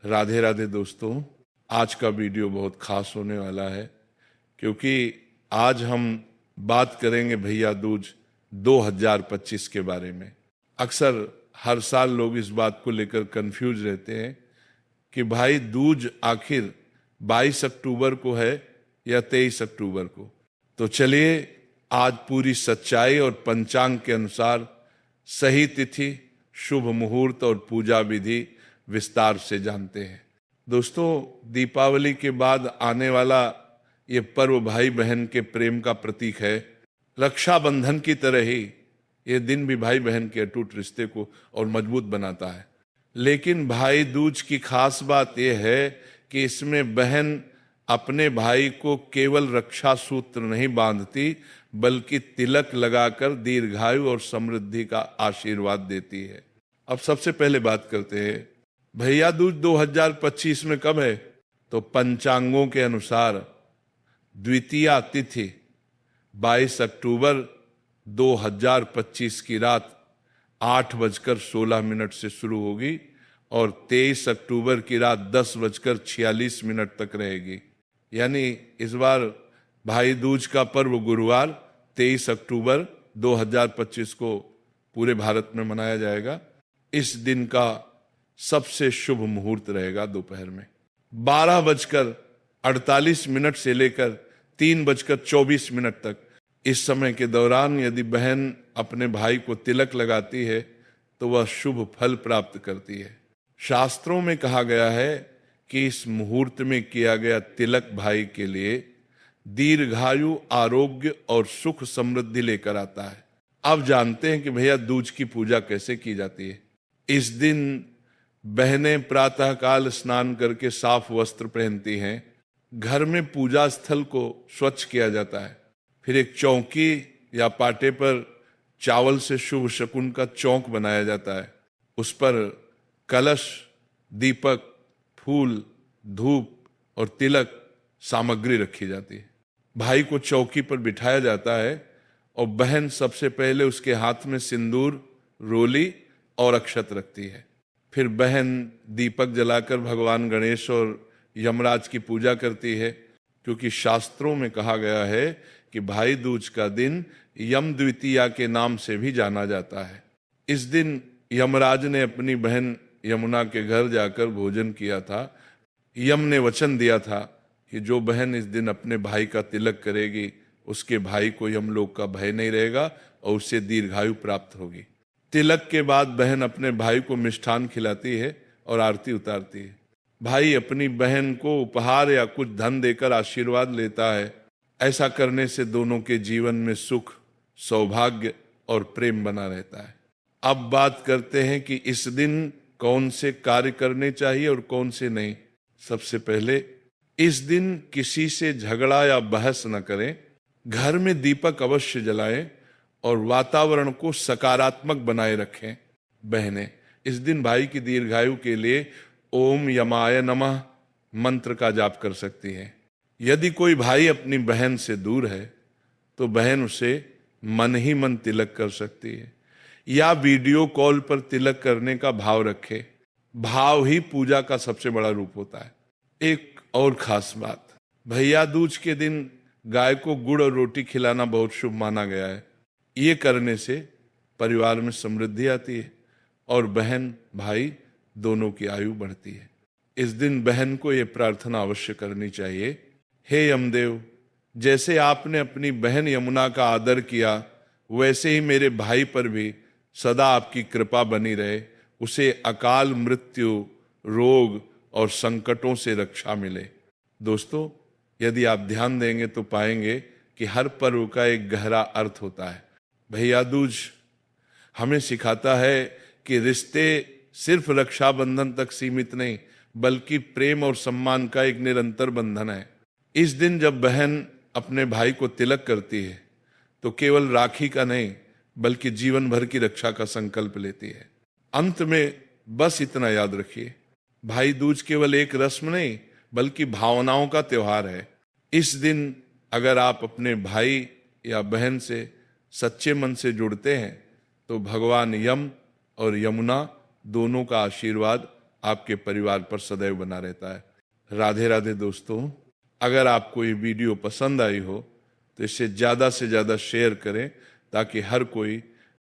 राधे राधे दोस्तों। आज का वीडियो बहुत खास होने वाला है क्योंकि आज हम बात करेंगे भैया दूज 2025 के बारे में। अक्सर हर साल लोग इस बात को लेकर कंफ्यूज रहते हैं कि भाई दूज आखिर 22 अक्टूबर को है या 23 अक्टूबर को। तो चलिए आज पूरी सच्चाई और पंचांग के अनुसार सही तिथि, शुभ मुहूर्त और पूजा विधि विस्तार से जानते हैं। दोस्तों, दीपावली के बाद आने वाला ये पर्व भाई बहन के प्रेम का प्रतीक है। रक्षाबंधन की तरह ही ये दिन भी भाई बहन के अटूट रिश्ते को और मजबूत बनाता है। लेकिन भाई दूज की खास बात यह है कि इसमें बहन अपने भाई को केवल रक्षा सूत्र नहीं बांधती बल्कि तिलक लगाकर दीर्घायु और समृद्धि का आशीर्वाद देती है। अब सबसे पहले बात करते हैं भैया दूज 2025 में कब है। तो पंचांगों के अनुसार द्वितीया तिथि 22 अक्टूबर 2025 की रात 8:16 से शुरू होगी और 23 अक्टूबर की रात 10:46 तक रहेगी। यानी इस बार भाई दूज का पर्व गुरुवार 23 अक्टूबर 2025 को पूरे भारत में मनाया जाएगा। इस दिन का सबसे शुभ मुहूर्त रहेगा दोपहर में 12:48 से लेकर 3:24 तक। इस समय के दौरान यदि बहन अपने भाई को तिलक लगाती है तो वह शुभ फल प्राप्त करती है। शास्त्रों में कहा गया है कि इस मुहूर्त में किया गया तिलक भाई के लिए दीर्घायु, आरोग्य और सुख समृद्धि लेकर आता है। अब जानते हैं कि भैया दूज की पूजा कैसे की जाती है। इस दिन बहनें प्रातःकाल स्नान करके साफ वस्त्र पहनती हैं। घर में पूजा स्थल को स्वच्छ किया जाता है। फिर एक चौकी या पाटे पर चावल से शुभ शकुन का चौक बनाया जाता है। उस पर कलश, दीपक, फूल, धूप और तिलक सामग्री रखी जाती है। भाई को चौकी पर बिठाया जाता है और बहन सबसे पहले उसके हाथ में सिंदूर, रोली और अक्षत रखती है। फिर बहन दीपक जलाकर भगवान गणेश और यमराज की पूजा करती है, क्योंकि शास्त्रों में कहा गया है कि भाई दूज का दिन यम द्वितीया के नाम से भी जाना जाता है। इस दिन यमराज ने अपनी बहन यमुना के घर जाकर भोजन किया था। यम ने वचन दिया था कि जो बहन इस दिन अपने भाई का तिलक करेगी उसके भाई को यमलोक का भय नहीं रहेगा और उससे दीर्घायु प्राप्त होगी। तिलक के बाद बहन अपने भाई को मिष्ठान खिलाती है और आरती उतारती है। भाई अपनी बहन को उपहार या कुछ धन देकर आशीर्वाद लेता है। ऐसा करने से दोनों के जीवन में सुख, सौभाग्य और प्रेम बना रहता है। अब बात करते हैं कि इस दिन कौन से कार्य करने चाहिए और कौन से नहीं। सबसे पहले इस दिन किसी से झगड़ा या बहस न करें। घर में दीपक अवश्य जलाएं और वातावरण को सकारात्मक बनाए रखें। बहनें इस दिन भाई की दीर्घायु के लिए ओम यमाय नमः मंत्र का जाप कर सकती हैं। यदि कोई भाई अपनी बहन से दूर है तो बहन उसे मन ही मन तिलक कर सकती है या वीडियो कॉल पर तिलक करने का भाव रखे। भाव ही पूजा का सबसे बड़ा रूप होता है। एक और खास बात, भैया दूज के दिन गाय को गुड़ और रोटी खिलाना बहुत शुभ माना गया है। ये करने से परिवार में समृद्धि आती है और बहन भाई दोनों की आयु बढ़ती है। इस दिन बहन को ये प्रार्थना अवश्य करनी चाहिए, हे यमदेव, जैसे आपने अपनी बहन यमुना का आदर किया वैसे ही मेरे भाई पर भी सदा आपकी कृपा बनी रहे। उसे अकाल मृत्यु, रोग और संकटों से रक्षा मिले। दोस्तों, यदि आप ध्यान देंगे तो पाएंगे कि हर पर्व का एक गहरा अर्थ होता है। भैया दूज हमें सिखाता है कि रिश्ते सिर्फ रक्षाबंधन तक सीमित नहीं बल्कि प्रेम और सम्मान का एक निरंतर बंधन है। इस दिन जब बहन अपने भाई को तिलक करती है तो केवल राखी का नहीं बल्कि जीवन भर की रक्षा का संकल्प लेती है। अंत में बस इतना याद रखिए, भाई दूज केवल एक रस्म नहीं बल्कि भावनाओं का त्योहार है। इस दिन अगर आप अपने भाई या बहन से सच्चे मन से जुड़ते हैं तो भगवान यम और यमुना दोनों का आशीर्वाद आपके परिवार पर सदैव बना रहता है। राधे राधे दोस्तों, अगर आपको ये वीडियो पसंद आई हो तो इसे ज़्यादा से ज़्यादा शेयर करें ताकि हर कोई